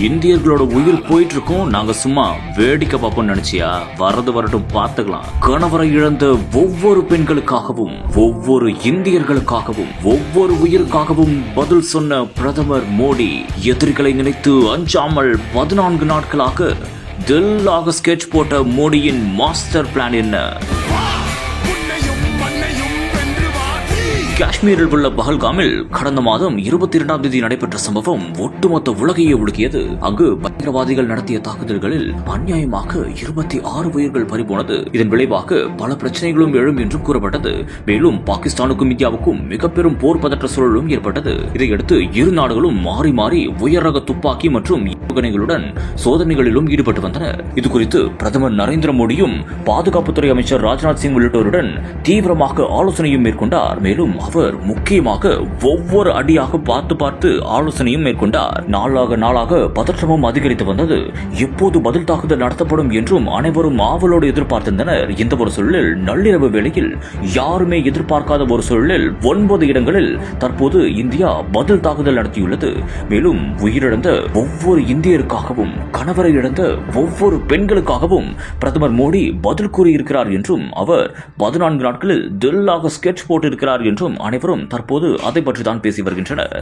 இந்தியர்களோட உயிர் போயிட்டு இருக்கோம், நாங்க சும்மா வேடிக்கை பார்ப்போம் நினைச்சியா? வரது வரட்டும் பார்த்துக்கலாம். கணவரை இழந்த ஒவ்வொரு பெண்களுக்காகவும், ஒவ்வொரு இந்தியர்களுக்காகவும், ஒவ்வொரு உயிருக்காகவும் பதில் சொன்ன பிரதமர் மோடி எதிரிகளை நினைத்து அஞ்சாமல் 14 நாட்களாக தில்லாக ஸ்கெட்ச் போட்ட மோடியின் மாஸ்டர் பிளான் என்ன? காஷ்மீரில் உள்ள பஹல்காமில் கடந்த மாதம் 22ஆம் தேதி நடைபெற்ற சம்பவம் ஒட்டுமொத்த உலகையே உலுக்கியது. அங்கு பயங்கரவாதிகள் நடத்திய தாக்குதல்களில் அநியாயமாக 26 உயிர்கள் பறிபோனது. இதன் விளைவாக பல பிரச்சனைகளும் எழும் என்றும் கூறப்பட்டது. மேலும் பாகிஸ்தானுக்கும் இந்தியாவுக்கும் மிக பெரும் போர் பதற்ற சூழலும் ஏற்பட்டது. இதையடுத்து இரு நாடுகளும் மாறி மாறி உயர் ரக துப்பாக்கி மற்றும் ஏவுகணைகளுடன் சோதனைகளிலும் ஈடுபட்டு வந்தனர். இதுகுறித்து பிரதமர் நரேந்திர மோடியும் பாதுகாப்புத்துறை அமைச்சர் ராஜ்நாத் சிங் உள்ளிட்டோருடன் தீவிரமாக ஆலோசனையும் மேற்கொண்டார். மேலும் அவர் முக்கியமாக ஒவ்வொரு அடியாக பார்த்து ஆலோசனையும் மேற்கொண்டார். நாளாக பதற்றமும் அதிகரித்து வந்தது. எப்போது பதில் தாக்குதல் நடத்தப்படும் என்றும் அனைவரும் ஆவலோடு எதிர்பார்த்திருந்தனர். இந்த ஒரு சூழலில் நள்ளிரவு வேளையில் யாருமே எதிர்பார்க்காத ஒரு சூழலில் 9 இடங்களில் தற்போது இந்தியா பதில் தாக்குதல் நடத்தியுள்ளது. மேலும் உயிரிழந்த ஒவ்வொரு இந்தியருக்காகவும், கணவரை இழந்த ஒவ்வொரு பெண்களுக்காகவும் பிரதமர் மோடி பதில் கூறியிருக்கிறார் என்றும், அவர் 14 நாட்களில் தில்லாக ஸ்கெட்ச் போட்டிருக்கிறார் என்றும் அனைவரும் தற்போது அதை பற்றி தான் பேசி வருகின்றனர்.